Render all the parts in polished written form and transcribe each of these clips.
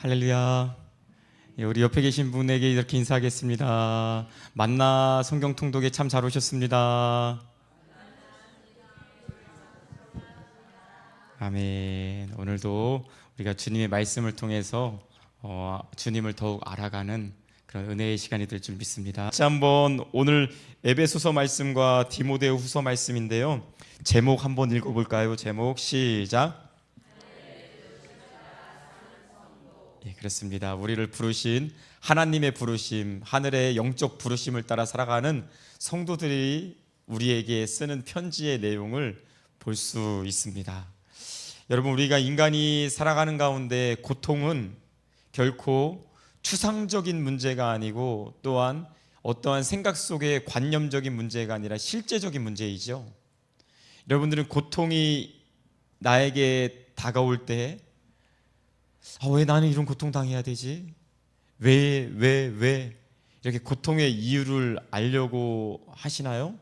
할렐루야. 우리 옆에 계신 분에게 이렇게 인사하겠습니다. 만나 성경 통독에 참 잘 오셨습니다. 아멘. 오늘도 우리가 주님의 말씀을 통해서 주님을 더욱 알아가는 그런 은혜의 시간이 될 줄 믿습니다. 다시 한번 오늘 에베소서 말씀과 디모데후서 말씀인데요. 제목 한번 읽어볼까요? 제목 시작. 예, 그렇습니다. 우리를 부르신 하나님의 부르심, 하늘의 영적 부르심을 따라 살아가는 성도들이 우리에게 쓰는 편지의 내용을 볼 수 있습니다. 여러분, 우리가 인간이 살아가는 가운데 고통은 결코 추상적인 문제가 아니고 또한 어떠한 생각 속의 관념적인 문제가 아니라 실제적인 문제이죠. 여러분들은 고통이 나에게 다가올 때 왜 나는 이런 고통 당해야 되지? 왜 이렇게 고통의 이유를 알려고 하시나요?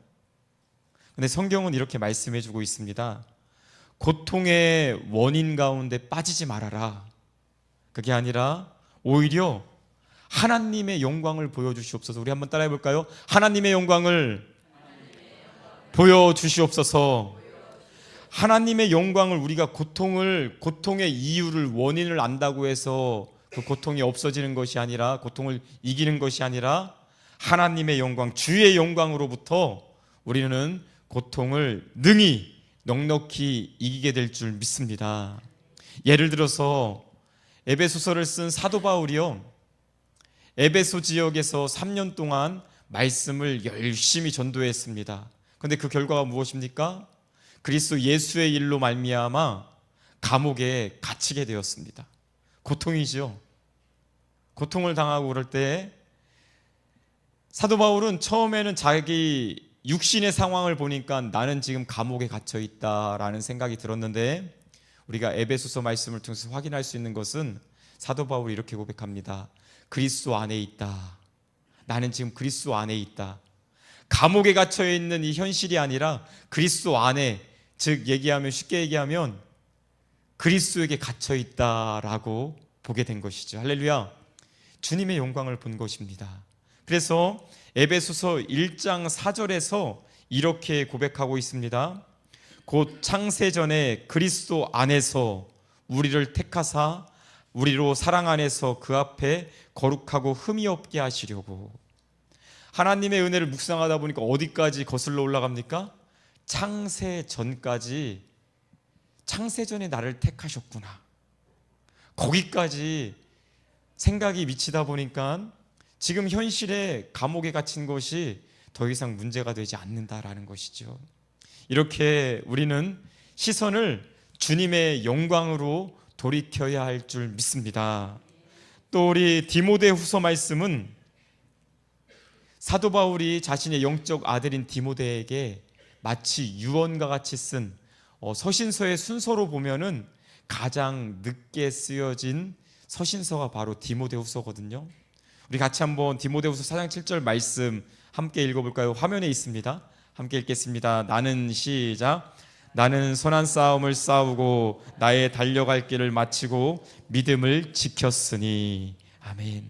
근데 성경은 이렇게 말씀해 주고 있습니다. 고통의 원인 가운데 빠지지 말아라. 그게 아니라 오히려 하나님의 영광을 보여주시옵소서. 우리 한번 따라해 볼까요? 하나님의 영광을 보여주시옵소서. 하나님의 영광을 우리가 고통의 이유를, 원인을 안다고 해서 그 고통이 없어지는 것이 아니라, 고통을 이기는 것이 아니라 하나님의 영광, 주의 영광으로부터 우리는 고통을 능히 넉넉히 이기게 될 줄 믿습니다. 예를 들어서 에베소서를 쓴 사도 바울이요, 에베소 지역에서 3년 동안 말씀을 열심히 전도했습니다. 그런데 그 결과가 무엇입니까? 그리스도 예수의 일로 말미암아 감옥에 갇히게 되었습니다. 고통이죠. 고통을 당하고 그럴 때 사도 바울은 처음에는 자기 육신의 상황을 보니까 나는 지금 감옥에 갇혀 있다라는 생각이 들었는데, 우리가 에베소서 말씀을 통해서 확인할 수 있는 것은 사도 바울이 이렇게 고백합니다. 그리스도 안에 있다. 나는 지금 그리스도 안에 있다. 감옥에 갇혀 있는 이 현실이 아니라 그리스도 안에, 즉 쉽게 얘기하면 그리스도에게 갇혀 있다라고 보게 된 것이죠. 할렐루야. 주님의 영광을 본 것입니다. 그래서 에베소서 1장 4절에서 이렇게 고백하고 있습니다. 곧 창세전에 그리스도 안에서 우리를 택하사 우리로 사랑 안에서 그 앞에 거룩하고 흠이 없게 하시려고. 하나님의 은혜를 묵상하다 보니까 어디까지 거슬러 올라갑니까? 창세전까지, 창세전에 나를 택하셨구나. 거기까지 생각이 미치다 보니까 지금 현실에 감옥에 갇힌 것이 더 이상 문제가 되지 않는다라는 것이죠. 이렇게 우리는 시선을 주님의 영광으로 돌이켜야 할 줄 믿습니다. 또 우리 디모데후서 말씀은 사도 바울이 자신의 영적 아들인 디모데에게 마치 유언과 같이 쓴 서신서의 순서로 보면은 가장 늦게 쓰여진 서신서가 바로 디모데후서거든요. 우리 같이 한번 디모데후서 4장 7절 말씀 함께 읽어볼까요? 화면에 있습니다. 함께 읽겠습니다. 나는 선한 싸움을 싸우고 나의 달려갈 길을 마치고 믿음을 지켰으니. 아멘.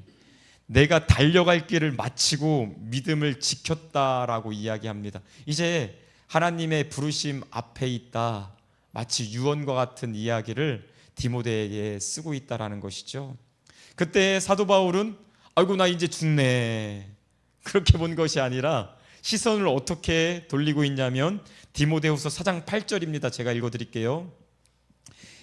내가 달려갈 길을 마치고 믿음을 지켰다라고 이야기합니다. 이제 하나님의 부르심 앞에 있다, 마치 유언과 같은 이야기를 디모데에게 쓰고 있다라는 것이죠. 그때 사도 바울은 아이고 나 이제 죽네, 그렇게 본 것이 아니라 시선을 어떻게 돌리고 있냐면 디모데후서 4장 8절입니다. 제가 읽어드릴게요.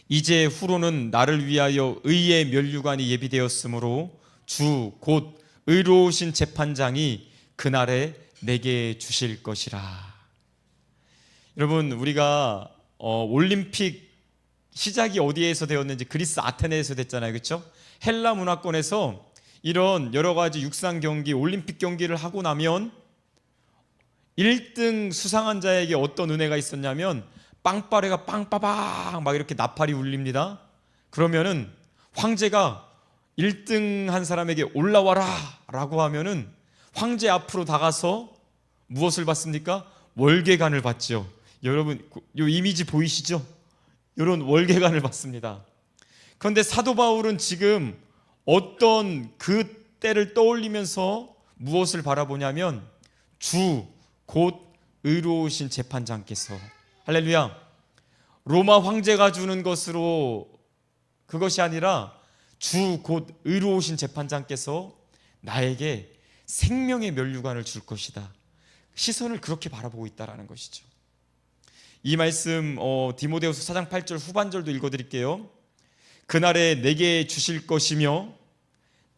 이제 후로는 나를 위하여 의의 면류관이 예비되었으므로 주 곧 의로우신 재판장이 그날에 내게 주실 것이라. 여러분, 우리가 올림픽 시작이 어디에서 되었는지 그리스 아테네에서 됐잖아요. 그렇죠? 헬라 문화권에서 이런 여러 가지 육상 경기, 올림픽 경기를 하고 나면 1등 수상한 자에게 어떤 은혜가 있었냐면 빵빠레가 빵빠방 막 이렇게 나팔이 울립니다. 그러면은 황제가 1등 한 사람에게 올라와라 라고 하면은 황제 앞으로 다가서 무엇을 받습니까? 월계관을 받죠. 여러분, 이 이미지 보이시죠? 이런 월계관을 받습니다. 그런데 사도 바울은 지금 어떤 그 때를 떠올리면서 무엇을 바라보냐면 주 곧 의로우신 재판장께서, 할렐루야, 로마 황제가 주는 것으로 그것이 아니라 주 곧 의로우신 재판장께서 나에게 생명의 면류관을 줄 것이다. 시선을 그렇게 바라보고 있다라는 것이죠. 이 말씀 디모데후서 4장 8절 후반절도 읽어드릴게요. 그날에 내게 주실 것이며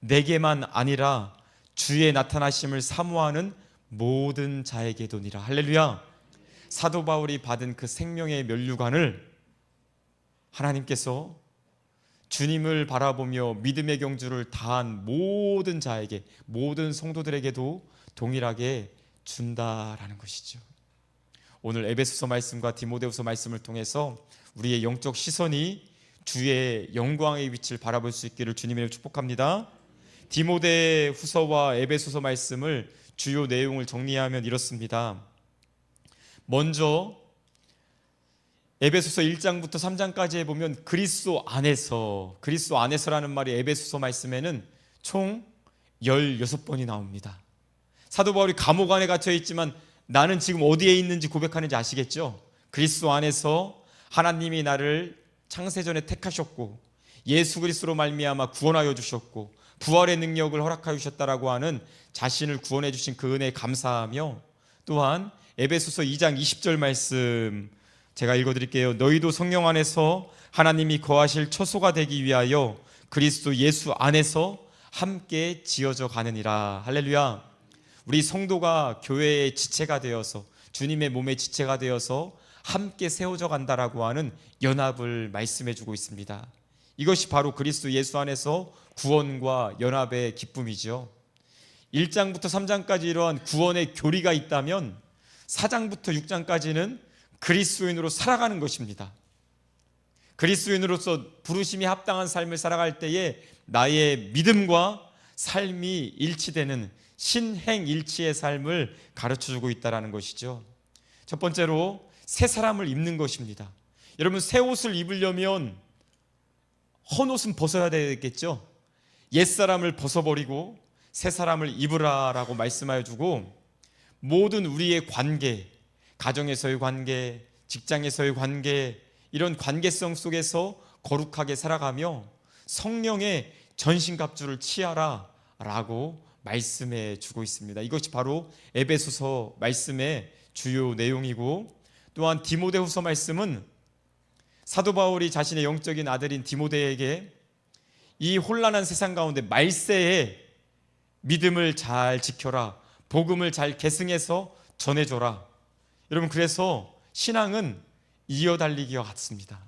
내게만 아니라 주의 나타나심을 사모하는 모든 자에게도니라. 할렐루야. 사도 바울이 받은 그 생명의 면류관을 하나님께서 주님을 바라보며 믿음의 경주를 다한 모든 자에게, 모든 성도들에게도 동일하게 준다라는 것이죠. 오늘 에베소서 말씀과 디모데후서 말씀을 통해서 우리의 영적 시선이 주의 영광의 빛을 바라볼 수 있기를 주님의 축복합니다. 디모데후서와 에베소서 말씀을 주요 내용을 정리하면 이렇습니다. 먼저 에베소서 1장부터 3장까지에 보면 그리스도 안에서라는 말이 에베소서 말씀에는 총 16번이 나옵니다. 사도 바울이 감옥 안에 갇혀 있지만 나는 지금 어디에 있는지 고백하는지 아시겠죠? 그리스도 안에서 하나님이 나를 창세전에 택하셨고 예수 그리스도로 말미암아 구원하여 주셨고 부활의 능력을 허락하여 주셨다라고 하는 자신을 구원해 주신 그 은혜에 감사하며, 또한 에베소서 2장 20절 말씀 제가 읽어드릴게요. 너희도 성령 안에서 하나님이 거하실 처소가 되기 위하여 그리스도 예수 안에서 함께 지어져 가느니라. 할렐루야. 우리 성도가 교회의 지체가 되어서, 주님의 몸의 지체가 되어서 함께 세워져 간다라고 하는 연합을 말씀해 주고 있습니다. 이것이 바로 그리스도 예수 안에서 구원과 연합의 기쁨이죠. 1장부터 3장까지 이러한 구원의 교리가 있다면 4장부터 6장까지는 그리스도인으로 살아가는 것입니다. 그리스도인으로서 부르심이 합당한 삶을 살아갈 때에 나의 믿음과 삶이 일치되는 신행일치의 삶을 가르쳐주고 있다는 것이죠. 첫 번째로 새 사람을 입는 것입니다. 여러분, 새 옷을 입으려면 헌 옷은 벗어야 되겠죠. 옛사람을 벗어버리고 새 사람을 입으라라고 말씀하여 주고, 모든 우리의 관계, 가정에서의 관계, 직장에서의 관계, 이런 관계성 속에서 거룩하게 살아가며 성령의 전신갑주를 취하라 라고 말씀해 주고 있습니다. 이것이 바로 에베소서 말씀의 주요 내용이고, 또한 디모데후서 말씀은 사도 바울이 자신의 영적인 아들인 디모데에게 이 혼란한 세상 가운데 말세에 믿음을 잘 지켜라, 복음을 잘 계승해서 전해줘라. 여러분, 그래서 신앙은 이어달리기와 같습니다.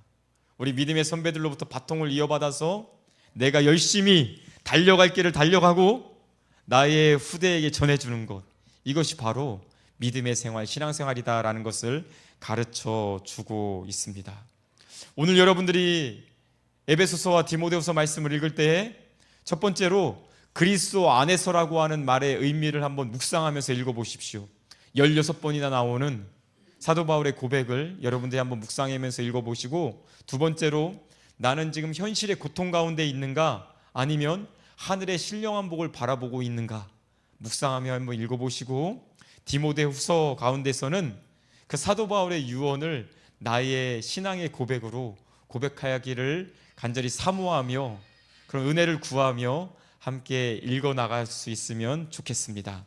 우리 믿음의 선배들로부터 바통을 이어받아서 내가 열심히 달려갈 길을 달려가고 나의 후대에게 전해주는 것, 이것이 바로 믿음의 생활, 신앙생활이다라는 것을 가르쳐 주고 있습니다. 오늘 여러분들이 에베소서와 디모데후서 말씀을 읽을 때 첫 번째로 그리스도 안에서라고 하는 말의 의미를 한번 묵상하면서 읽어보십시오. 16번이나 나오는 사도 바울의 고백을 여러분들이 한번 묵상하면서 읽어보시고, 두 번째로 나는 지금 현실의 고통 가운데 있는가, 아니면 하늘의 신령한 복을 바라보고 있는가 묵상하며 한번 읽어보시고, 디모데후서 가운데서는 그 사도 바울의 유언을 나의 신앙의 고백으로 고백하기를 간절히 사모하며 그런 은혜를 구하며 함께 읽어나갈 수 있으면 좋겠습니다.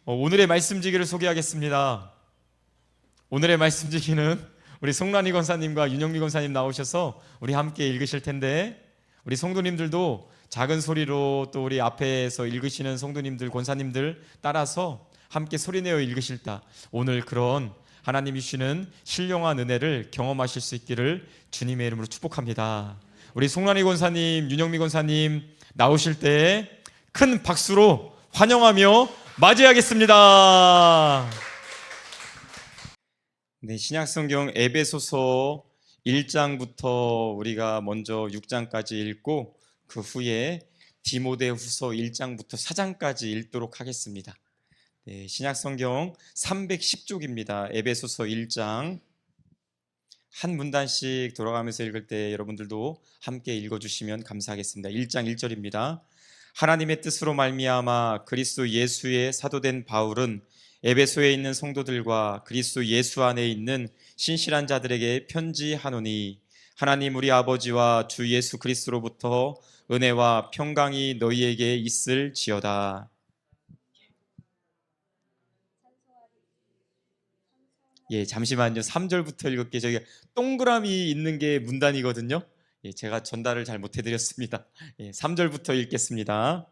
오늘의 말씀지기를 소개하겠습니다. 오늘의 말씀지기는 우리 송란희 권사님과 윤영미 권사님 나오셔서 우리 함께 읽으실 텐데, 우리 성도님들도 작은 소리로 또 우리 앞에서 읽으시는 성도님들, 권사님들 따라서 함께 소리내어 읽으실다 오늘 그런 하나님이 주시는 신령한 은혜를 경험하실 수 있기를 주님의 이름으로 축복합니다. 우리 송란희 권사님, 윤영미 권사님 나오실 때 큰 박수로 환영하며 맞이하겠습니다. 네, 신약성경 에베소서 1장부터 우리가 먼저 6장까지 읽고 그 후에 디모데후서 1장부터 4장까지 읽도록 하겠습니다. 네, 신약성경 310쪽입니다. 에베소서 1장 한 문단씩 돌아가면서 읽을 때 여러분들도 함께 읽어주시면 감사하겠습니다. 1장 1절입니다. 하나님의 뜻으로 말미암아 그리스도 예수의 사도된 바울은 에베소에 있는 성도들과 그리스도 예수 안에 있는 신실한 자들에게 편지하노니 하나님 우리 아버지와 주 예수 그리스도로부터 은혜와 평강이 너희에게 있을지어다. 예, 잠시만요. 3절부터 읽을게요. 저기 동그라미 있는 게 문단이거든요. 예, 제가 전달을 잘 못해드렸습니다. 예, 3절부터 읽겠습니다.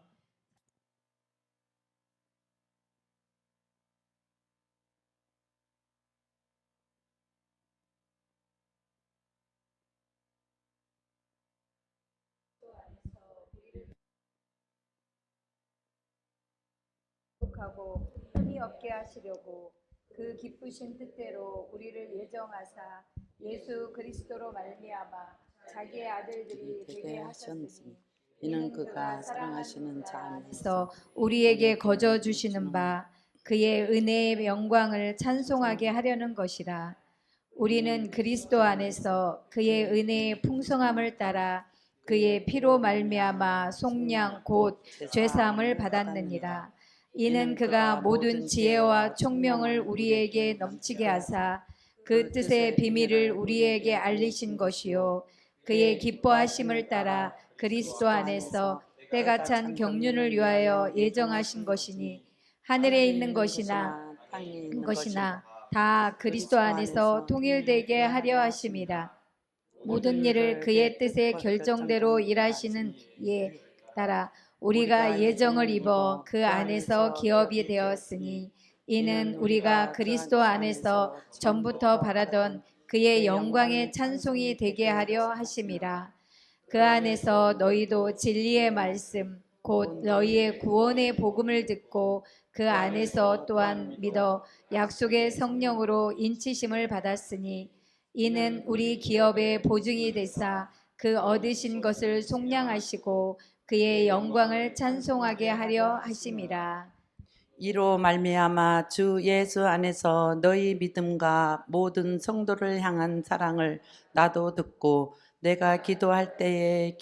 하고 흠이 없게 하시려고 그 기쁘신 뜻대로 우리를 예정하사 예수 그리스도로 말미암아 자기의 아들들이 되게 하셨으니 이는 그가 사랑하시는 자 안에서 우리에게 거저 주시는 바 그의 은혜의 영광을 찬송하게 하려는 것이라. 우리는 그리스도 안에서 그의 은혜의 풍성함을 따라 그의 피로 말미암아 속량 곧 죄사함을 받았느니라. 이는 그가 모든 지혜와 총명을 우리에게 넘치게 하사 그 뜻의 비밀을 우리에게 알리신 것이요 그의 기뻐하심을 따라 그리스도 안에서 때가 찬 경륜을 위하여 예정하신 것이니 하늘에 있는 것이나 다 그리스도 안에서 통일되게 하려 하심이라. 모든 일을 그의 뜻의 결정대로 일하시는 이에 따라 우리가 예정을 입어 그 안에서 기업이 되었으니 이는 우리가 그리스도 안에서 전부터 바라던 그의 영광의 찬송이 되게 하려 하심이라. 그 안에서 너희도 진리의 말씀 곧 너희의 구원의 복음을 듣고 그 안에서 또한 믿어 약속의 성령으로 인치심을 받았으니 이는 우리 기업의 보증이 되사 그 얻으신 것을 속량하시고 그의 영광을 찬송하게 하려 하심이라. 이로 말미암아 주 예수 안에서 너희 믿음과 모든 성도를 향한 사랑을 나도 듣고 내가 기도할 때에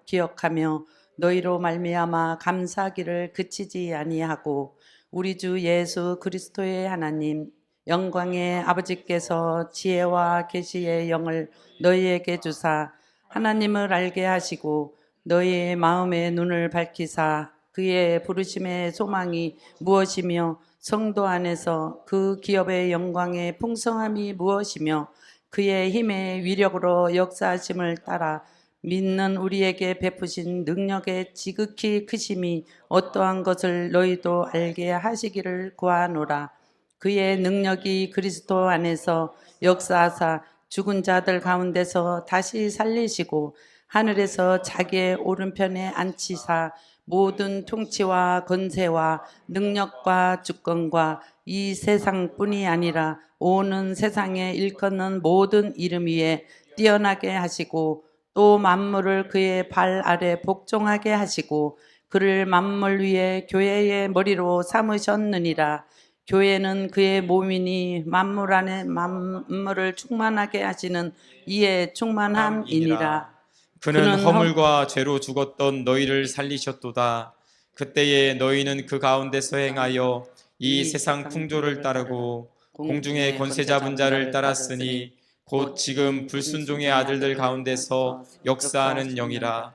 기억하며 너희로 말미암아 감사하기를 그치지 아니하고 우리 주 예수 그리스도의 하나님 영광의 아버지께서 지혜와 계시의 영을 너희에게 주사 하나님을 알게 하시고 너희의 마음의 눈을 밝히사 그의 부르심의 소망이 무엇이며 성도 안에서 그 기업의 영광의 풍성함이 무엇이며 그의 힘의 위력으로 역사하심을 따라 믿는 우리에게 베푸신 능력의 지극히 크심이 어떠한 것을 너희도 알게 하시기를 구하노라. 그의 능력이 그리스도 안에서 역사하사 죽은 자들 가운데서 다시 살리시고 하늘에서 자기의 오른편에 앉히사 모든 통치와 권세와 능력과 주권과 이 세상뿐이 아니라 오는 세상에 일컫는 모든 이름 위에 뛰어나게 하시고 또 만물을 그의 발 아래 복종하게 하시고 그를 만물 위에 교회의 머리로 삼으셨느니라. 교회는 그의 몸이니 만물 안에 만물을 충만하게 하시는 이의 충만함이니라. 그는 허물과 죄로 죽었던 너희를 살리셨도다. 그때에 너희는 그 가운데서 행하여 이 세상 풍조를 따르고 공중의 권세 잡은 자를 따랐으니 곧 지금 불순종의 아들들 가운데서 역사하는 영이라.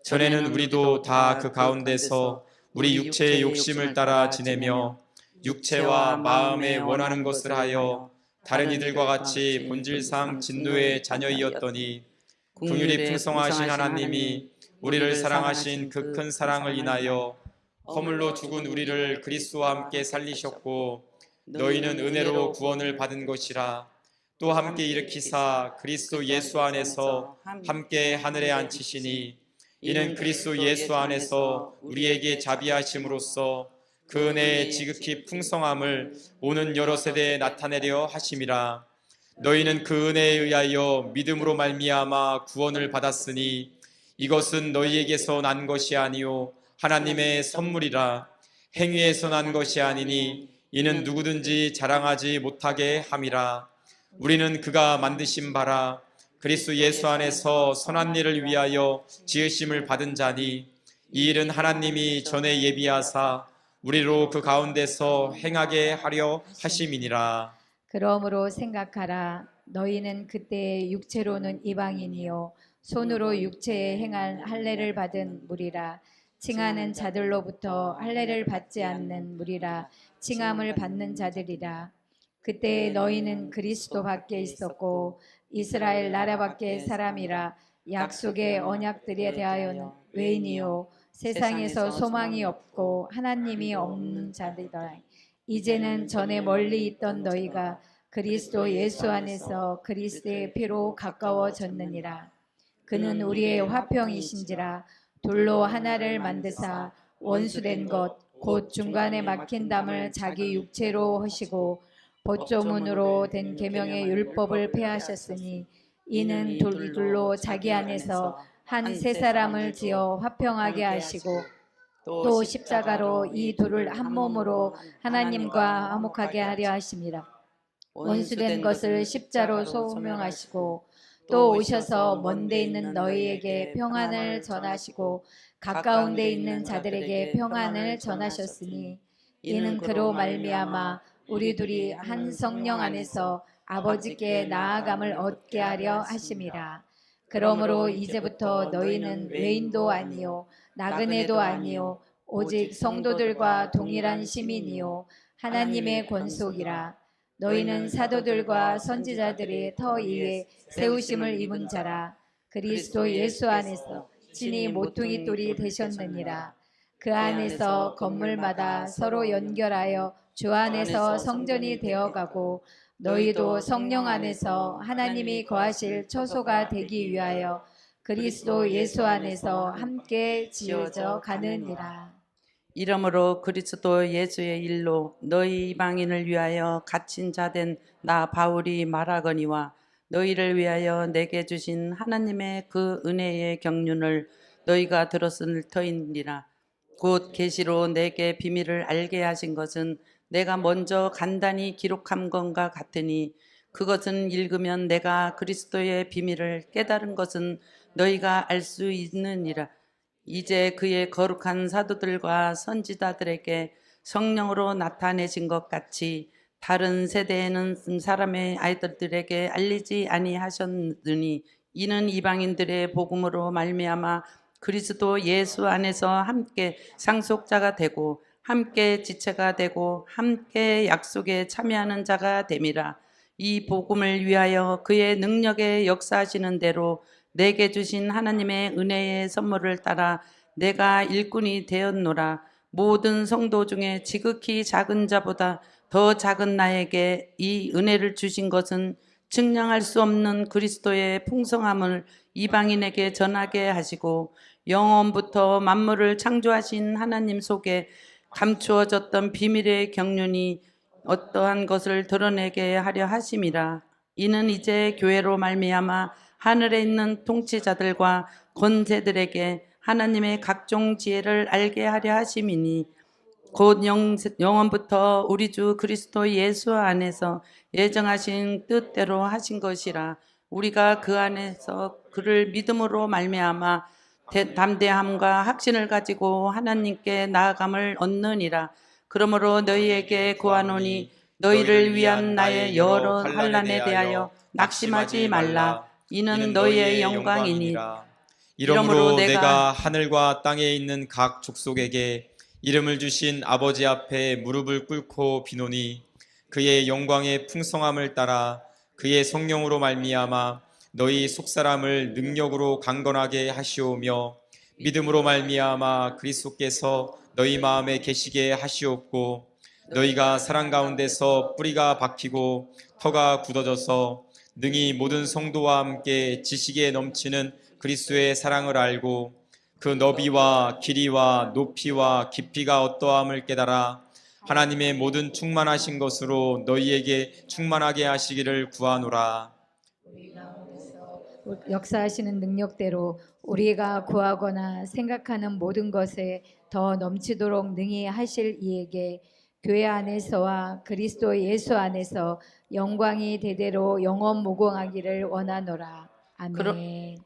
전에는 우리도 다 그 가운데서 우리 육체의 욕심을 따라 지내며 육체와 마음에 원하는 것을 하여 다른 이들과 같이 본질상 진노의 자녀이었더니 긍휼이 풍성하신 하나님이 우리를 사랑하신 그 큰 사랑을 인하여 허물로 죽은 우리를 그리스도와 함께 살리셨고 너희는 은혜로 구원을 받은 것이라. 또 함께 일으키사 그리스도 예수 안에서 함께 하늘에 앉히시니 이는 그리스도 예수 안에서 우리에게 자비하심으로써 그 은혜의 지극히 풍성함을 오는 여러 세대에 나타내려 하심이라. 너희는 그 은혜에 의하여 믿음으로 말미암아 구원을 받았으니 이것은 너희에게서 난 것이 아니요 하나님의 선물이라. 행위에서 난 것이 아니니 이는 누구든지 자랑하지 못하게 함이라. 우리는 그가 만드신 바라 그리스도 예수 안에서 선한 일을 위하여 지으심을 받은 자니 이 일은 하나님이 전에 예비하사 우리로 그 가운데서 행하게 하려 하심이니라. 그러므로 생각하라. 너희는 그때 육체로는 이방인이요 손으로 육체에 행한 할례를 받은 무리라. 칭하는 자들로부터 할례를 받지 않는 무리라. 칭함을 받는 자들이라. 그때 너희는 그리스도 밖에 있었고 이스라엘 나라 밖의 사람이라. 약속의 언약들에 대하여는 외인이요 세상에서 소망이 없고 하나님이 없는 자들이더라. 이제는 전에 멀리 있던 너희가 그리스도 예수 안에서 그리스도의 피로 가까워졌느니라. 그는 우리의 화평이신지라. 돌로 하나를 만드사 원수된 것 곧 중간에 막힌 담을 자기 육체로 하시고 보조문으로 된 계명의 율법을 폐하셨으니 이는 둘로 자기 안에서 한 세 사람을 지어 화평하게 하시고 또 십자가로 이 둘을 한 몸으로 하나님과 화목하게 하려 하심이라. 원수된 것을 십자로 소명하시고 또 오셔서 먼데 있는 너희에게 평안을 전하시고 가까운 데 있는 자들에게 평안을 전하셨으니 이는 그로 말미암아 우리 둘이 한 성령 안에서 아버지께 나아감을 얻게 하려 하심이라. 그러므로 이제부터 너희는 외인도 아니요 나그네도 아니요 오직 성도들과 동일한 시민이요 하나님의 권속이라. 너희는 사도들과 선지자들의 터 위에 세우심을 입은 자라. 그리스도 예수 안에서 친히 모퉁이 돌이 되셨느니라. 그 안에서 건물마다 서로 연결하여 주 안에서 성전이 되어가고 너희도 성령 안에서 하나님이 거하실 처소가 되기 위하여 그리스도 예수 안에서 함께 지어져 가느니라. 이러므로 그리스도 예수의 일로 너희 이방인을 위하여 갇힌 자 된 나 바울이 말하거니와 너희를 위하여 내게 주신 하나님의 그 은혜의 경륜을 너희가 들었을 터이니라. 곧 계시로 내게 비밀을 알게 하신 것은 내가 먼저 간단히 기록한 것과 같으니 그것은 읽으면 내가 그리스도의 비밀을 깨달은 것은 너희가 알 수 있느니라. 이제 그의 거룩한 사도들과 선지자들에게 성령으로 나타내신 것 같이 다른 세대에는 사람의 아이들에게 알리지 아니하셨느니 이는 이방인들의 복음으로 말미암아 그리스도 예수 안에서 함께 상속자가 되고 함께 지체가 되고 함께 약속에 참여하는 자가 됨이라. 이 복음을 위하여 그의 능력에 역사하시는 대로 내게 주신 하나님의 은혜의 선물을 따라 내가 일꾼이 되었노라. 모든 성도 중에 지극히 작은 자보다 더 작은 나에게 이 은혜를 주신 것은 측량할 수 없는 그리스도의 풍성함을 이방인에게 전하게 하시고 영원부터 만물을 창조하신 하나님 속에 감추어졌던 비밀의 경륜이 어떠한 것을 드러내게 하려 하심이라. 이는 이제 교회로 말미암아 하늘에 있는 통치자들과 권세들에게 하나님의 각종 지혜를 알게 하려 하심이니 곧 영원부터 우리 주 그리스도 예수 안에서 예정하신 뜻대로 하신 것이라. 우리가 그 안에서 그를 믿음으로 말미암아 담대함과 확신을 가지고 하나님께 나아감을 얻느니라. 그러므로 너희에게 구하노니 너희를 위한 나의 여러 환난에 대하여 낙심하지 말라. 이는 너희의 영광이니. 이러므로 내가 하늘과 땅에 있는 각 족속에게 이름을 주신 아버지 앞에 무릎을 꿇고 비노니 그의 영광의 풍성함을 따라 그의 성령으로 말미암아 너희 속사람을 능력으로 강건하게 하시오며 믿음으로 말미암아 그리스도께서 너희 마음에 계시게 하시옵고 너희가 사랑 가운데서 뿌리가 박히고 터가 굳어져서 능히 모든 성도와 함께 지식에 넘치는 그리스도의 사랑을 알고 그 너비와 길이와 높이와 깊이가 어떠함을 깨달아 하나님의 모든 충만하신 것으로 너희에게 충만하게 하시기를 구하노라. 역사하시는 능력대로 우리가 구하거나 생각하는 모든 것에 더 넘치도록 능히 하실 이에게 교회 안에서와 그리스도 예수 안에서 영광이 대대로 영원 무궁하기를 원하노라. 아멘.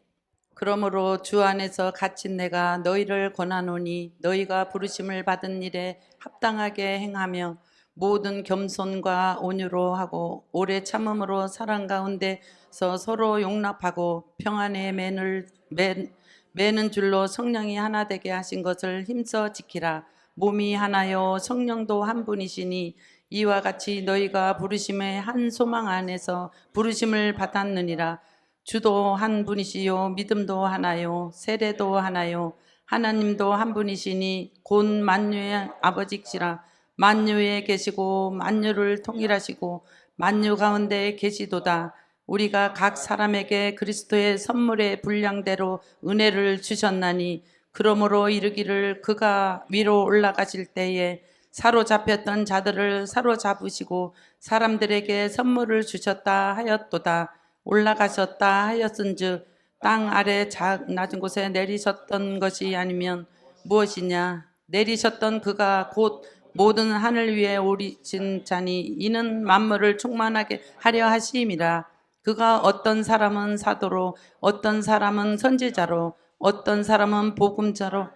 그러므로 주 안에서 갇힌 내가 너희를 권하노니 너희가 부르심을 받은 일에 합당하게 행하며 모든 겸손과 온유로 하고 오래 참음으로 사랑 가운데서 서로 용납하고 평안에 매는 줄로 성령이 하나 되게 하신 것을 힘써 지키라. 몸이 하나요 성령도 한 분이시니 이와 같이 너희가 부르심의 한 소망 안에서 부르심을 받았느니라. 주도 한 분이시요 믿음도 하나요 세례도 하나요 하나님도 한 분이시니 곧 만유의 아버지시라. 만유에 계시고 만유를 통일하시고 만유 가운데 계시도다. 우리가 각 사람에게 그리스도의 선물의 분량대로 은혜를 주셨나니 그러므로 이르기를 그가 위로 올라가실 때에 사로잡혔던 자들을 사로잡으시고 사람들에게 선물을 주셨다 하였도다. 올라가셨다 하였은즉 땅 아래 낮은 곳에 내리셨던 것이 아니면 무엇이냐. 내리셨던 그가 곧 모든 하늘 위에 오르신 자니 이는 만물을 충만하게 하려 하심이라. 그가 어떤 사람은 사도로 어떤 사람은 선지자로 어떤 사람은 복음자로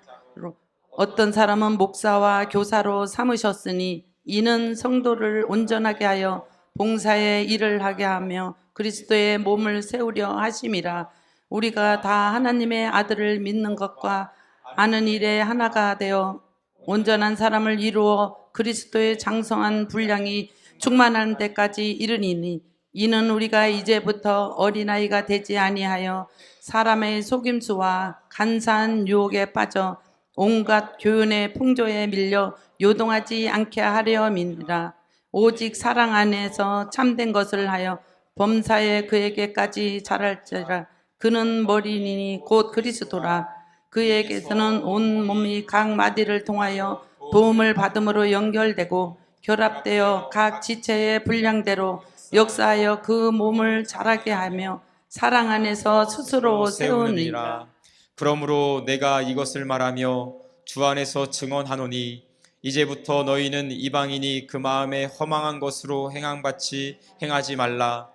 어떤 사람은 목사와 교사로 삼으셨으니 이는 성도를 온전하게 하여 봉사의 일을 하게 하며 그리스도의 몸을 세우려 하심이라. 우리가 다 하나님의 아들을 믿는 것과 아는 일에 하나가 되어 온전한 사람을 이루어 그리스도의 장성한 분량이 충만한 데까지 이르니니 이는 우리가 이제부터 어린아이가 되지 아니하여 사람의 속임수와 간사한 유혹에 빠져 온갖 교훈의 풍조에 밀려 요동하지 않게 하려 함이니라. 오직 사랑 안에서 참된 것을 하여 범사에 그에게까지 자랄지라. 그는 머리니 곧 그리스도라. 그에게서는 온 몸이 각 마디를 통하여 도움을 받음으로 연결되고 결합되어 각 지체의 분량대로 역사하여 그 몸을 자라게 하며 사랑 안에서 스스로 세우느니라. 그러므로 내가 이것을 말하며 주 안에서 증언하노니 이제부터 너희는 이방인이 그 마음에 허망한 것으로 행함같이 행하지 말라.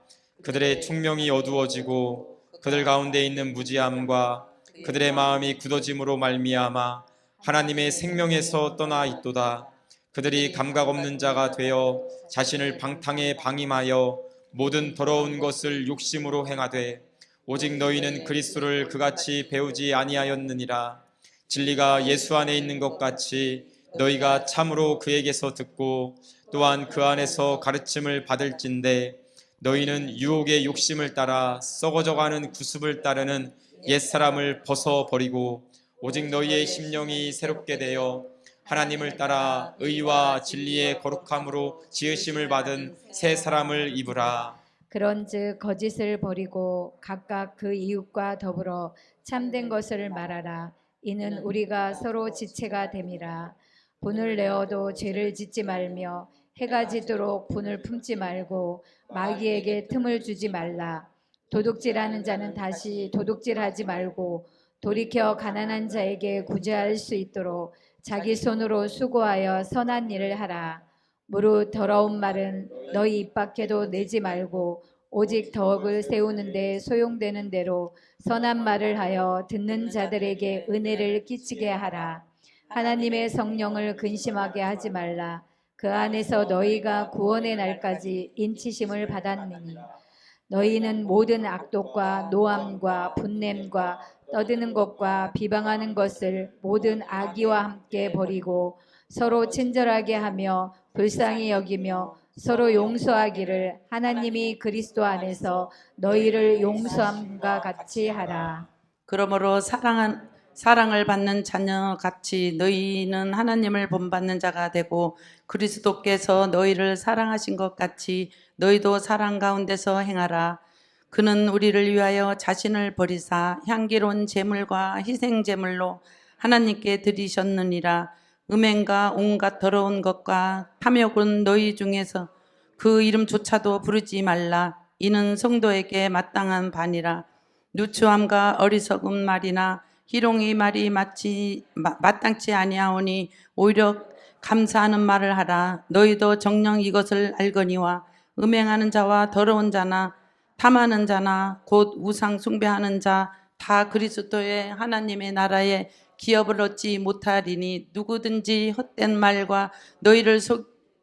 그들의 총명이 어두워지고 그들 가운데 있는 무지함과 그들의 마음이 굳어짐으로 말미암아 하나님의 생명에서 떠나 있도다. 그들이 감각 없는 자가 되어 자신을 방탕에 방임하여 모든 더러운 것을 욕심으로 행하되 오직 너희는 그리스도를 그같이 배우지 아니하였느니라. 진리가 예수 안에 있는 것 같이 너희가 참으로 그에게서 듣고 또한 그 안에서 가르침을 받을진대 너희는 유혹의 욕심을 따라 썩어져가는 구습을 따르는 옛사람을 벗어버리고 오직 너희의 심령이 새롭게 되어 하나님을 따라 의와 진리의 거룩함으로 지으심을 받은 새 사람을 입으라. 그런즉 거짓을 버리고 각각 그 이웃과 더불어 참된 것을 말하라. 이는 우리가 서로 지체가 됨이라. 분을 내어도 죄를 짓지 말며 해가 지도록 분을 품지 말고 마귀에게 틈을 주지 말라. 도둑질하는 자는 다시 도둑질하지 말고 돌이켜 가난한 자에게 구제할 수 있도록 자기 손으로 수고하여 선한 일을 하라. 무릇 더러운 말은 너희 입 밖에도 내지 말고 오직 덕을 세우는 데 소용되는 대로 선한 말을 하여 듣는 자들에게 은혜를 끼치게 하라. 하나님의 성령을 근심하게 하지 말라. 그 안에서 너희가 구원의 날까지 인치심을 받았느니 너희는 모든 악독과 노함과 분냄과 떠드는 것과 비방하는 것을 모든 악의와 함께 버리고 서로 친절하게 하며 불쌍히 여기며 서로 용서하기를 하나님이 그리스도 안에서 너희를 용서함과 같이 하라. 그러므로 사랑을 받는 자녀 같이 너희는 하나님을 본받는 자가 되고 그리스도께서 너희를 사랑하신 것 같이 너희도 사랑 가운데서 행하라. 그는 우리를 위하여 자신을 버리사 향기로운 제물과 희생 제물로 하나님께 드리셨느니라. 음행과 온갖 더러운 것과 탐욕은 너희 중에서 그 이름조차도 부르지 말라. 이는 성도에게 마땅한 반이라. 누추함과 어리석은 말이나 희롱의 말이 마땅치 아니하오니 오히려 감사하는 말을 하라. 너희도 정녕 이것을 알거니와 음행하는 자와 더러운 자나 탐하는 자나 곧 우상 숭배하는 자 다 그리스도의 하나님의 나라에 기업을 얻지 못하리니 누구든지 헛된 말과 너희를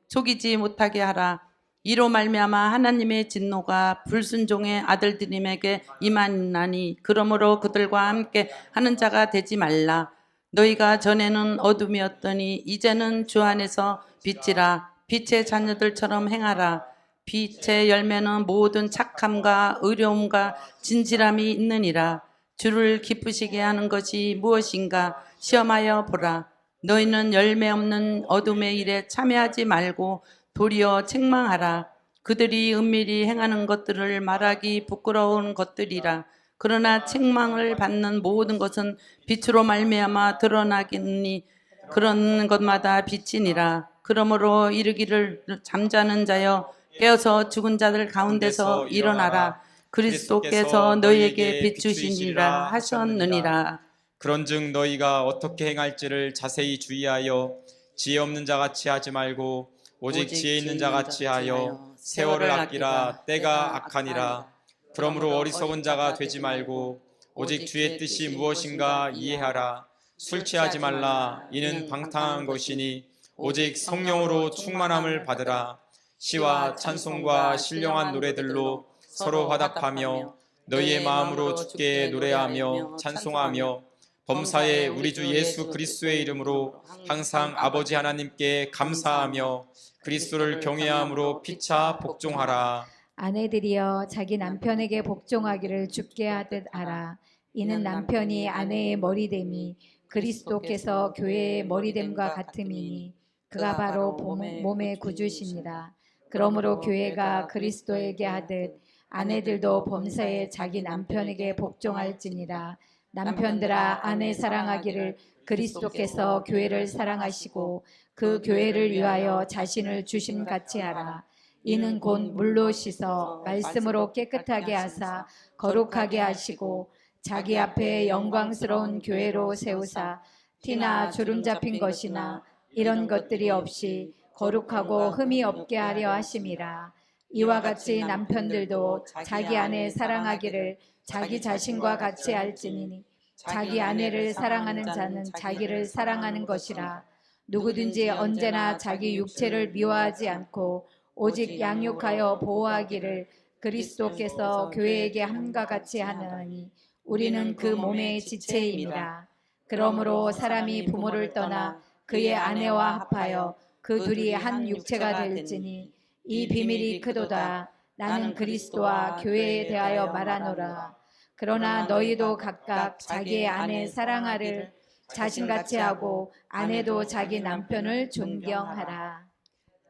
속이지 못하게 하라. 이로 말미암아 하나님의 진노가 불순종의 아들들임에게 임하나니 그러므로 그들과 함께 하는 자가 되지 말라. 너희가 전에는 어둠이었더니 이제는 주 안에서 빛이라. 빛의 자녀들처럼 행하라. 빛의 열매는 모든 착함과 의로움과 진실함이 있느니라. 주를 기쁘시게 하는 것이 무엇인가 시험하여 보라. 너희는 열매 없는 어둠의 일에 참여하지 말고 도리어 책망하라. 그들이 은밀히 행하는 것들을 말하기 부끄러운 것들이라. 그러나 책망을 받는 모든 것은 빛으로 말미암아 드러나겠니 그런 것마다 빛이니라. 그러므로 이르기를 잠자는 자여 깨어서 죽은 자들 가운데서 일어나라. 그리스도께서 너희에게 비추시니라 하셨느니라. 그런즉 너희가 어떻게 행할지를 자세히 주의하여 지혜 없는 자같이 하지 말고 오직 지혜 있는 자같이 하여 세월을 아끼라. 때가 악하니라. 그러므로 어리석은 자가 되지 말고 오직 주의 뜻이 무엇인가 이해하라. 술 취하지 말라. 이는 방탕한 것이니 오직 성령으로 충만함을 받으라. 시와 찬송과 신령한 노래들로 서로 화답하며 너희의 마음으로 주께 노래하며 찬송하며 범사에 우리 주 예수 그리스도의 이름으로 항상 아버지 하나님께 감사하며 그리스도를 경외함으로 피차 복종하라. 아내들이여 자기 남편에게 복종하기를 주께 하듯 하라. 이는 남편이 아내의 머리됨이 그리스도께서 교회의 머리됨과 같음이니 그가 바로 몸의 구주시니라. 그러므로 교회가 그리스도에게 하듯 아내들도 범사에 자기 남편에게 복종할지니라. 남편들아 아내 사랑하기를 그리스도께서 교회를 사랑하시고 그 교회를 위하여 자신을 주심같이 하라. 이는 곧 물로 씻어 말씀으로 깨끗하게 하사 거룩하게 하시고 자기 앞에 영광스러운 교회로 세우사 티나 주름 잡힌 것이나 이런 것들이 없이 거룩하고 흠이 없게 하려 하심이라. 이와 같이 남편들도 자기 아내 사랑하기를 자기 자신과 같이 할지니 자기 아내를 사랑하는 자는 자기를 사랑하는 것이라. 누구든지 언제나 자기 육체를 미워하지 않고 오직 양육하여 보호하기를 그리스도께서 교회에게 함과 같이 하느니 우리는 그 몸의 지체임이라. 그러므로 사람이 부모를 떠나 그의 아내와 합하여 그 둘이 한 육체가 될지니 이 비밀이 크도다. 나는 그리스도와 교회에 대하여 말하노라. 그러나 너희도 각각 자기의 아내 사랑하를 자신같이 하고 아내도 자기 남편을 존경하라.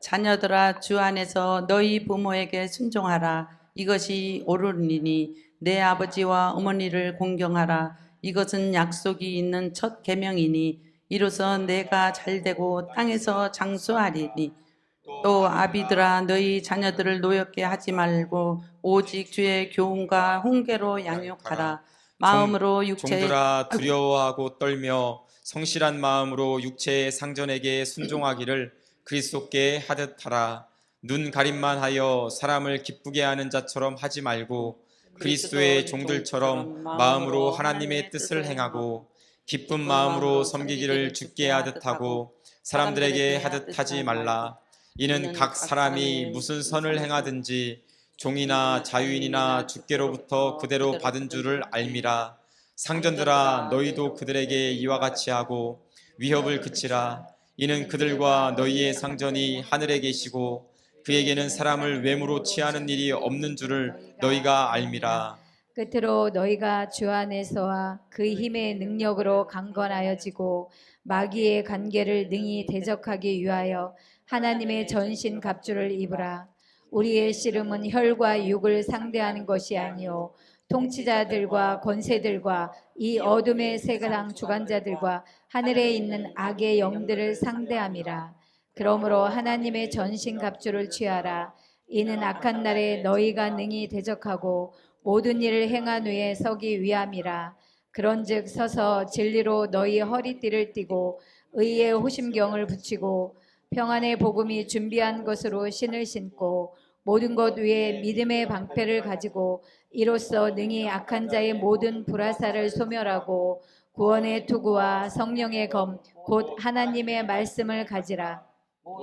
자녀들아 주 안에서 너희 부모에게 순종하라. 이것이 옳으니니 내 아버지와 어머니를 공경하라. 이것은 약속이 있는 첫 계명이니 이로써 내가 잘되고 땅에서 장수하리니. 또 아비들아 너희 자녀들을 노엽게 하지 말고 오직 주의 교훈과 훈계로 양육하라. 마음으로 육체의 종들아 두려워하고 떨며 성실한 마음으로 육체의 상전에게 순종하기를 그리스도께 하듯 하라. 눈 가림만 하여 사람을 기쁘게 하는 자처럼 하지 말고 그리스도의 종들처럼 마음으로 하나님의 뜻을 행하고 기쁜 마음으로 섬기기를 주께 하듯 하고 사람들에게 하듯 하지 말라. 이는 각 사람이 무슨 선을 행하든지 종이나 자유인이나 주께로부터 그대로 받은 줄을 알미라. 상전들아 너희도 그들에게 이와 같이 하고 위협을 그치라. 이는 그들과 너희의 상전이 하늘에 계시고 그에게는 사람을 외모로 취하는 일이 없는 줄을 너희가 알미라. 끝으로 너희가 주 안에서와 그 힘의 능력으로 강건하여지고 마귀의 관계를 능히 대적하기 위하여 하나님의 전신 갑주를 입으라. 우리의 씨름은 혈과 육을 상대하는 것이 아니요 통치자들과 권세들과 이 어둠의 세상 주관자들과 하늘에 있는 악의 영들을 상대함이라. 그러므로 하나님의 전신 갑주를 취하라. 이는 악한 날에 너희가 능히 대적하고 모든 일을 행한 후에 서기 위함이라. 그런즉 서서 진리로 너희 허리띠를 띠고 의의 호심경을 붙이고 평안의 복음이 준비한 것으로 신을 신고 모든 것 위에 믿음의 방패를 가지고 이로써 능히 악한 자의 모든 불화살을 소멸하고 구원의 투구와 성령의 검 곧 하나님의 말씀을 가지라.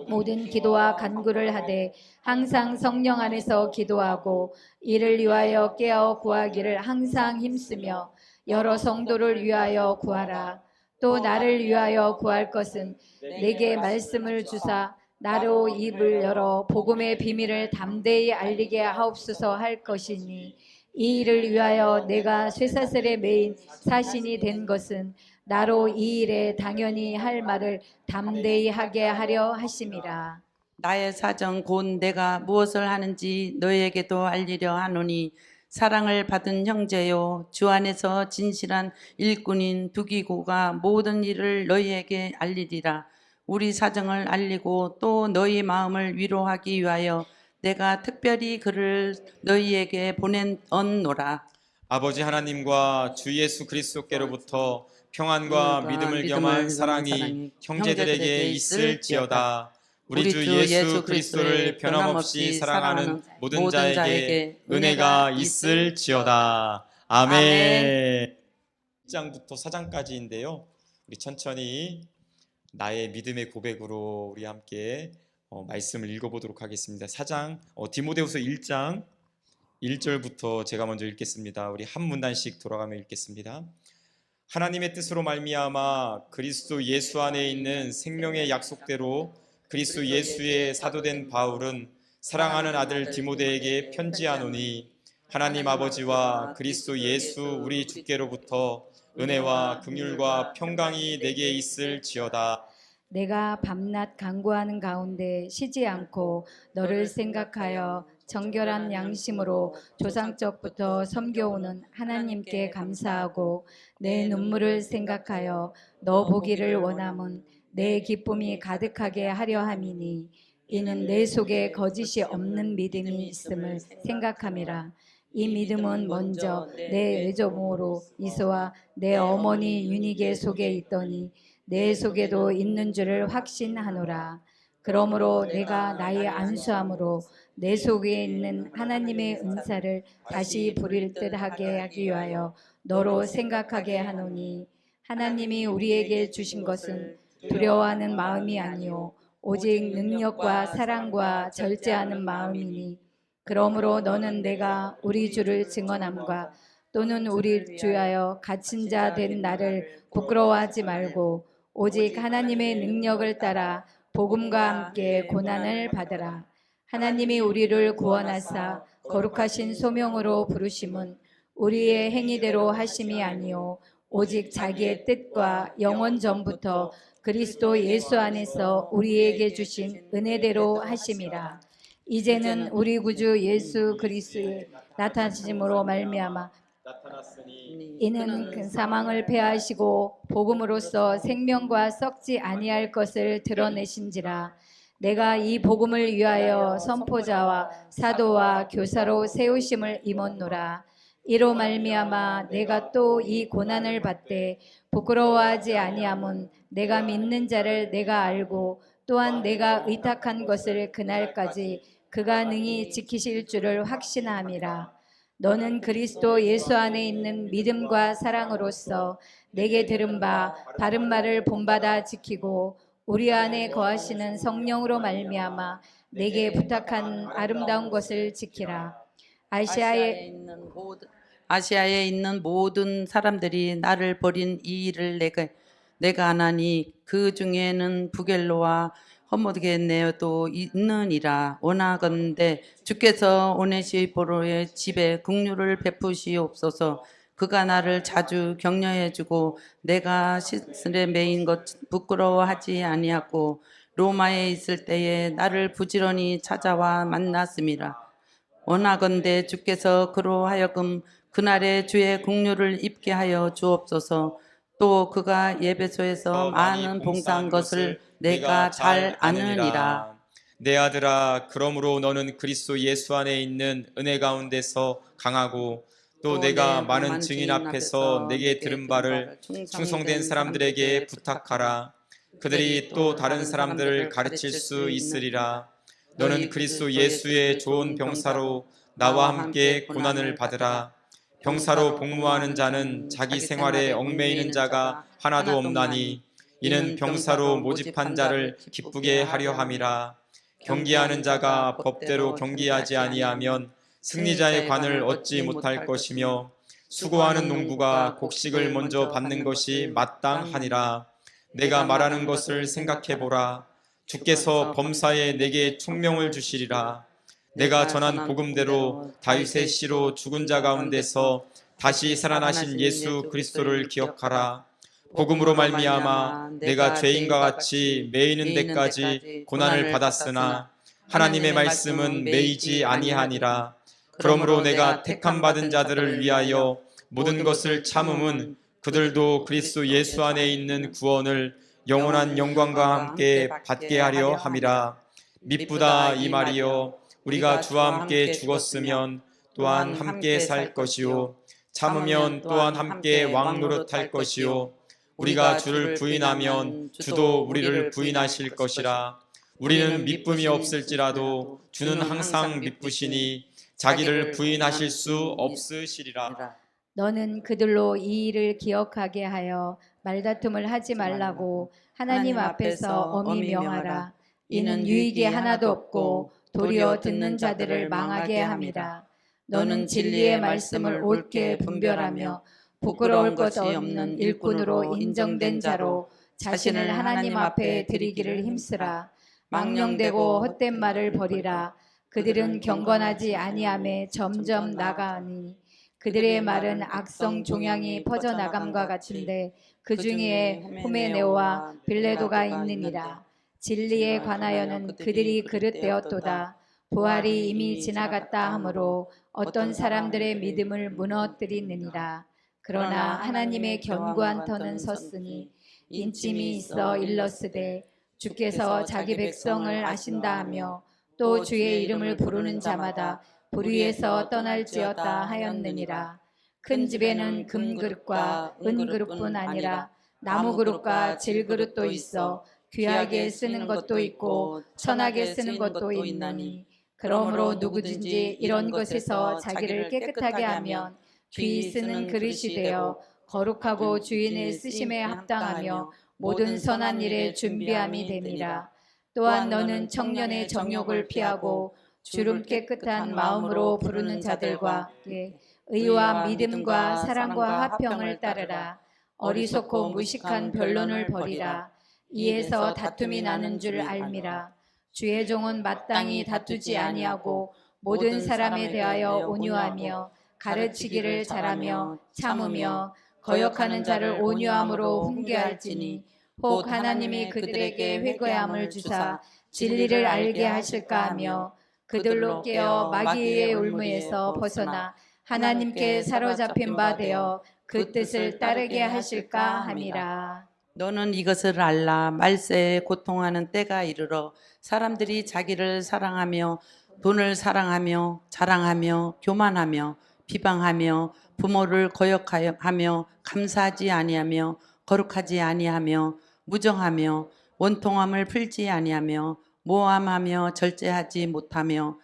모든 기도와 간구를 하되 항상 성령 안에서 기도하고 이를 위하여 깨어 구하기를 항상 힘쓰며 여러 성도를 위하여 구하라. 또 나를 위하여 구할 것은 내게 말씀을 주사 나로 입을 열어 복음의 비밀을 담대히 알리게 하옵소서 할 것이니 이 일을 위하여 내가 쇠사슬에 매인 사신이 된 것은 나로 이 일에 당연히 할 말을 담대히 하게 하려 하심이라. 나의 사정 곧 내가 무엇을 하는지 너희에게도 알리려 하노니 사랑을 받은 형제요 주 안에서 진실한 일꾼인 두기고가 모든 일을 너희에게 알리리라. 우리 사정을 알리고 또 너희 마음을 위로하기 위하여 내가 특별히 그를 너희에게 보냈노라. 아버지 하나님과 주 예수 그리스도께로부터 평안과 믿음을 겸한 사랑이 형제들에게 있을지어다. 우리 주 예수 그리스도를 변함없이 사랑하는 모든 자에게 은혜가 있을지어다. 아멘. 1장부터 4장까지인데요. 우리 천천히 나의 믿음의 고백으로 우리 함께 말씀을 읽어보도록 하겠습니다. 4장 디모데후서 1장 1절부터 제가 먼저 읽겠습니다. 우리 한 문단씩 돌아가며 읽겠습니다. 하나님의 뜻으로 말미암아 그리스도 예수 안에 있는 생명의 약속대로 그리스도 예수의 사도된 바울은 사랑하는 아들 디모데에게 편지하노니 하나님 아버지와 그리스도 예수 우리 주께로부터 은혜와 긍휼과 평강이 내게 있을지어다. 내가 밤낮 간구하는 가운데 쉬지 않고 너를 생각하여 정결한 양심으로 조상적부터 섬겨오는 하나님께 감사하고 내 눈물을 생각하여 너 보기를 원함은 내 기쁨이 가득하게 하려 함이니 이는 내 속에 거짓이 없는 믿음이 있음을 생각함이라. 이 믿음은 먼저 내 외조모로 이소와 내 어머니 유니게 속에 있더니 내 속에도 있는 줄을 확신하노라. 그러므로 내가 나의 안수함으로 내 속에 있는 하나님의 은사를 다시 부릴 듯하게 하기 위하여 너로 생각하게 하노니 하나님이 우리에게 주신 것은 두려워하는 마음이 아니요 오직 능력과 사랑과 절제하는 마음이니 그러므로 너는 내가 우리 주를 증언함과 또는 우리 주하여 갇힌 자 된 나를 부끄러워하지 말고 오직 하나님의 능력을 따라 복음과 함께 고난을 받으라. 하나님이 우리를 구원하사 거룩하신 소명으로 부르심은 우리의 행위대로 하심이 아니요 오직 자기의 뜻과 영원 전부터 그리스도 예수 안에서 우리에게 주신 은혜대로 하심이라. 이제는 우리 구주 예수 그리스도의 나타나심으로 말미암아 이는 그 사망을 패하시고 복음으로써 생명과 썩지 아니할 것을 드러내신지라. 내가 이 복음을 위하여 선포자와 사도와 교사로 세우심을 임었노라. 이로 말미암아 내가 또 이 고난을 받되 부끄러워하지 아니함은 내가 믿는 자를 내가 알고 또한 내가 의탁한 것을 그날까지 그가 능히 지키실 줄을 확신함이라. 너는 그리스도 예수 안에 있는 믿음과 사랑으로서 내게 들은 바 바른 말을 본받아 지키고 우리 안에 거하시는 성령으로 말미암아 내게 부탁한 아름다운 것을 지키라. 아시아에 있는 모든 사람들이 나를 버린 이 일을 내가 안하니 그 중에는 부겔로와 허모게네도 있느니라. 원하건대 주께서 오네시포로의 집에 긍휼을 베푸시옵소서. 그가 나를 자주 격려해주고 내가 시슬에 매인 것 부끄러워하지 아니하고 로마에 있을 때에 나를 부지런히 찾아와 만났음이라. 원하건대 주께서 그로 하여금 그날에 주의 긍휼을 입게 하여 주옵소서. 또 그가 예배소에서 많은 봉사한 것을 내가 잘 아느니라. 내 아들아, 그러므로 너는 그리스도 예수 안에 있는 은혜 가운데서 강하고 또 내가 많은 증인 앞에서 내게 들은 바를 충성된 사람들에게 부탁하라. 그들이 또 다른 사람들을 가르칠 수 있으리라. 너는 그리스도 예수의 좋은 병사로 나와 함께 고난을 받으라. 병사로 복무하는 자는 자기 생활에 얽매이는 자가 하나도 없나니 이는 병사로 모집한 자를 기쁘게 하려 함이라. 경기하는 자가 법대로 경기하지 아니하면 승리자의 관을 얻지 못할 것이며 수고하는 농부가 곡식을 먼저 받는 것이 마땅하니라. 내가 말하는 것을 생각해 보라. 주께서 범사에 내게 총명을 주시리라. 내가 전한 복음대로 다윗의 씨로 죽은 자 가운데서 다시 살아나신 예수 그리스도를 기억하라. 복음으로 말미암아 내가 죄인과 같이 매이는 데까지 고난을 받았으나 하나님의 말씀은 매이지 아니하니라. 그러므로 내가 택함 받은 자들을 위하여 모든 것을 참음은 그들도 그리스도 예수 안에 있는 구원을 영원한 영광과 함께 받게 하려 함이라. 미쁘다 이 말이요 우리가 주와 함께 죽었으면 또한 함께 살 것이요 참으면 또한 함께 왕노릇할 것이요 우리가 주를 부인하면 주도 우리를 부인하실 것이라. 우리는 미쁨이 없을지라도 주는 항상 미쁘시니 자기를 부인하실 수 없으시리라. 너는 그들로 이 일을 기억하게 하여 말다툼을 하지 말라고 하나님 앞에서 엄히 명하라. 이는 유익이 하나도 없고 도리어 듣는 자들을 망하게 함이라. 너는 진리의 말씀을 옳게 분별하며 부끄러울 것 없는 일꾼으로 인정된 자로 자신을 하나님 앞에 드리기를 힘쓰라. 망령되고 헛된 말을 버리라. 그들은 경건하지 아니함에 점점 나가니 그들의 말은 악성 종양이 퍼져나감과 같은데 그 중에 후메네오와 빌레도가 있느니라. 진리에 관하여는 그들이 그릇되었도다. 부활이 이미 지나갔다 하므로 어떤 사람들의 믿음을 무너뜨리느니라. 그러나 하나님의 견고한 터는 섰으니 인침이 있어 일렀으되 주께서 자기 백성을 아신다 하며 또 주의 이름을 부르는 자마다 불의에서 떠날지어다 하였느니라. 큰 집에는 금그릇과 은그릇뿐 아니라 나무그릇과 질그릇도 있어 귀하게 쓰는 것도 있고 천하게 쓰는 것도 있느니 그러므로 누구든지 이런 것에서 자기를 깨끗하게 하면 귀히 쓰는 그릇이 되어 거룩하고 주인의 쓰심에 합당하며 모든 선한 일에 준비함이 됨이라. 또한 너는 청년의 정욕을 피하고 주름 깨끗한 마음으로 부르는 자들과 의와 믿음과 사랑과 화평을 따르라. 어리석고 무식한 변론을 버리라. 이에서 다툼이 나는 줄 알미라. 주의 종은 마땅히 다투지 아니하고 모든 사람에 대하여 온유하며 가르치기를 잘하며 참으며 거역하는 자를 온유함으로 훈계할지니 혹 하나님이 그들에게 회개함을 주사 진리를 알게 하실까 하며 그들로 깨어 마귀의 올무에서 벗어나 하나님께 사로잡힌 바 되어 그 뜻을 따르게 하실까 함이라. 너는 이것을 알라. 말세에 고통하는 때가 이르러 사람들이 자기를 사랑하며 돈을 사랑하며 자랑하며 교만하며 비방하며 부모를 거역하며 감사하지 아니하며 거룩하지 아니하며 무정하며 원통함을 풀지 아니하며 모함하며 절제하지 못하며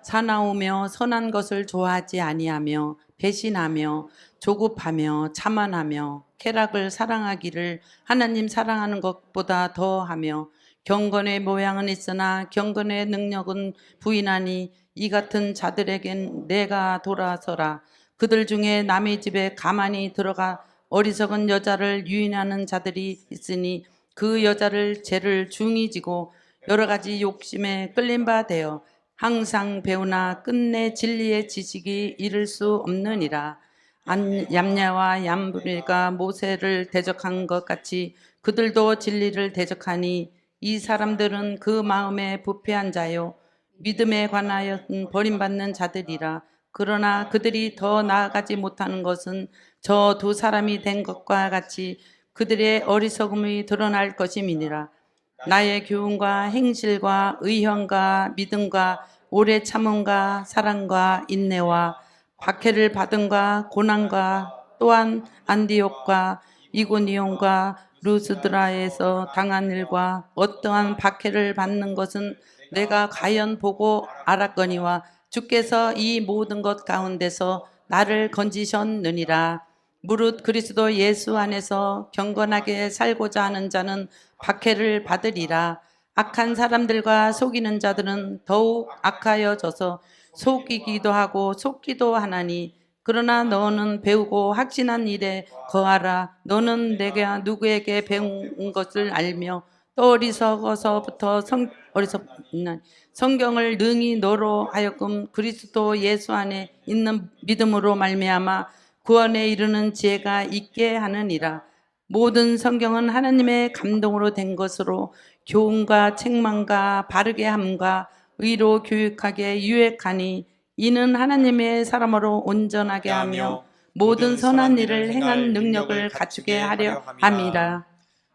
사나우며 선한 것을 좋아하지 아니하며 배신하며 조급하며 자만하며 쾌락을 사랑하기를 하나님 사랑하는 것보다 더하며 경건의 모양은 있으나 경건의 능력은 부인하니 이 같은 자들에겐 내가 돌아서라. 그들 중에 남의 집에 가만히 들어가 어리석은 여자를 유인하는 자들이 있으니 그 여자를 죄를 중히 지고 여러 가지 욕심에 끌린 바 되어 항상 배우나 끝내 진리의 지식이 이를 수 없느니라. 얌야와 얌브리가 모세를 대적한 것 같이 그들도 진리를 대적하니 이 사람들은 그 마음에 부패한 자요 믿음에 관하여 버림받는 자들이라. 그러나 그들이 더 나아가지 못하는 것은 저 두 사람이 된 것과 같이 그들의 어리석음이 드러날 것임이니라. 나의 교훈과 행실과 의형과 믿음과 오래 참음과 사랑과 인내와 박해를 받음과 고난과 또한 안디옥과 이고니온과 루스드라에서 당한 일과 어떠한 박해를 받는 것은 내가 가연 보고 알았거니와 주께서 이 모든 것 가운데서 나를 건지셨느니라. 무릇 그리스도 예수 안에서 경건하게 살고자 하는 자는 박해를 받으리라. 악한 사람들과 속이는 자들은 더욱 악하여져서 속이기도 하고 속기도 하나니, 그러나 너는 배우고 확신한 일에 거하라. 너는 내가 누구에게 배운 것을 알며 또 어리석어서부터 성경을 능히 너로 하여금 그리스도 예수 안에 있는 믿음으로 말미암아 구원에 이르는 지혜가 있게 하느니라. 모든 성경은 하나님의 감동으로 된 것으로 교훈과 책망과 바르게 함과 의로 교육하게 유익하니, 이는 하나님의 사람으로 온전하게 하며 모든 선한 일을 행한 능력을 갖추게 하려 함이라.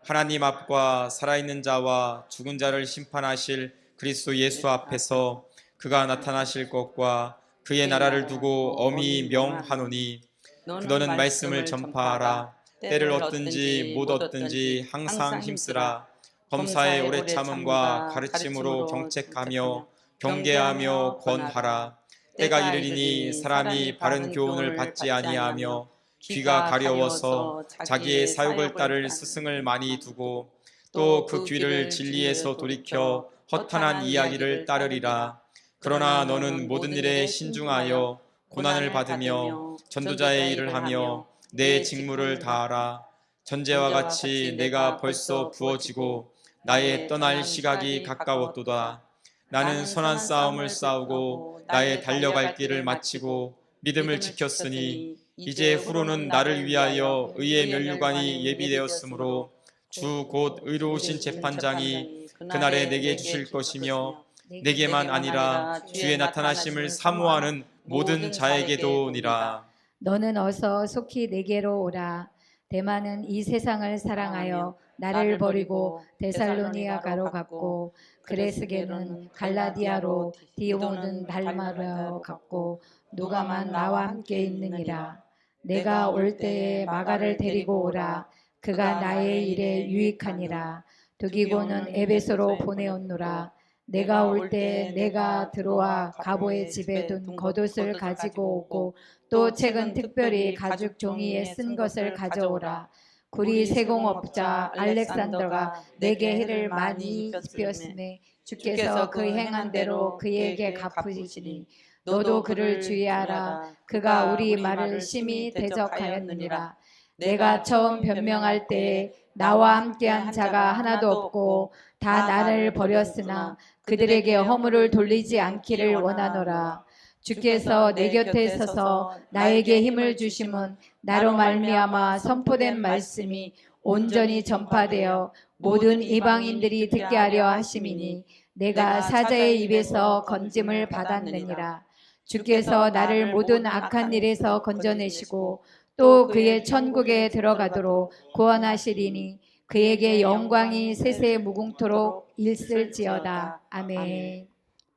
하나님 앞과 살아있는 자와 죽은 자를 심판하실 그리스도 예수 앞에서 그가 나타나실 것과 그의 나라를 두고 엄히 명하노니, 너는 말씀을 전파하라. 때를 얻든지 못 얻든지 항상 힘쓰라. 범사의 오래 참음과 가르침으로 경책하며 경계하며 권하라. 때가 이르리니 사람이 바른 교훈을 받지 아니하며 귀가 가려워서 자기의 사욕을 따를 스승을 많이 두고 또 그 귀를 진리에서 돌이켜 허탄한 이야기를 따르리라. 그러나 너는 모든 일에 신중하여 고난을 받으며 전도자의 일을 하며 내 직무를 다하라. 전제와 같이 내가 벌써 부어지고 나의 떠날 시각이 가까웠도다. 나는 선한 싸움을 싸우고 나의 달려갈 길을 마치고 믿음을 지켰으니 이제 후로는 나를 위하여 의의 면류관이 예비되었으므로 주 곧 의로우신 재판장이 그날에 내게 주실 것이며 내게만 아니라 주의 나타나심을 사모하는 모든 자에게도니라. 너는 어서 속히 내게로 오라. 대만은 이 세상을 사랑하여 나를 버리고 데살로니가로 갔고, 그레스게는 갈라디아로, 디오는 달마르로 갔고, 누가만 나와 함께 있느니라. 내가 올 때에 마가를 데리고 오라. 그가 나의 일에 유익하니라. 두기고는 에베소로 보내었노라. 내가 올 때 내가 들어와 가보의 집에 둔 겉옷을 가지고 오고, 또 책은 특별히 가죽 종이에 쓴 것을 가져오라. 구리 세공업자 알렉산더가 내게 해를 많이 입혔음에 주께서 그 행한 대로 그에게 갚으시니, 너도 그를 주의하라. 그가 우리 말을 심히 대적하였느니라. 내가 처음 변명할 때에 나와 함께한 자가 하나도 없고 다 나를 버렸으나 그들에게 허물을 돌리지 않기를 원하노라. 주께서 내 곁에 서서 나에게 힘을 주심은 나로 말미암아 선포된 말씀이 온전히 전파되어 모든 이방인들이 듣게 하려 하심이니, 내가 사자의 입에서 건짐을 받았느니라. 주께서 나를 모든 악한 일에서 건져내시고 또 그의 천국에 들어가도록 구원하시리니, 그에게 영광이 세세 무궁토록 있을지어다. 아멘.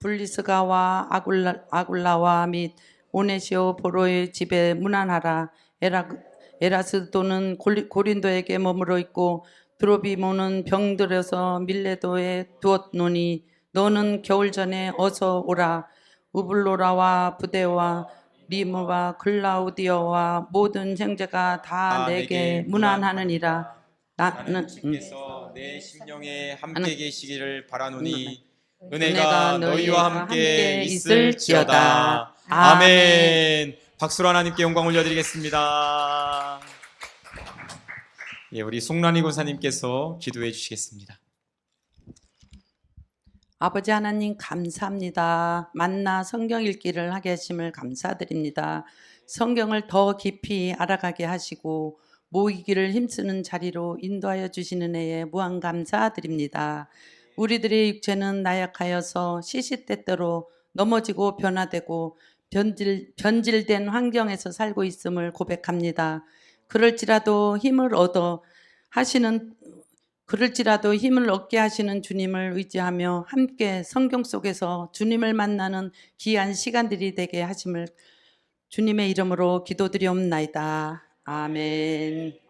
블리스가와 아굴라와 및 오네시오 보로의 집에 문안하라. 에라스도는 고린도에게 머물러 있고 드로비모는 병들어서 밀레도에 두었노니, 너는 겨울 전에 어서 오라. 우블로라와 부데와 리무와 글라우디오와 모든 형제가 다 내게 문안하느니라. 나는 주께서 내 심령에 함께 계시기를 바라노니 은혜가 너희와 함께 있을지어다. 아멘. 박수로 하나님께 영광 올려드리겠습니다. 예, 우리 송란희 권사님께서 기도해 주시겠습니다. 아버지 하나님 감사합니다. 만나 성경 읽기를 하게 하심을 감사드립니다. 성경을 더 깊이 알아가게 하시고 모이기를 힘쓰는 자리로 인도하여 주시는 은혜에 무한 감사드립니다. 우리들의 육체는 나약하여서 시시때때로 넘어지고 변화되고 변질된 환경에서 살고 있음을 고백합니다. 그럴지라도 힘을 얻게 하시는 주님을 의지하며 함께 성경 속에서 주님을 만나는 귀한 시간들이 되게 하심을 주님의 이름으로 기도드리옵나이다. 아멘.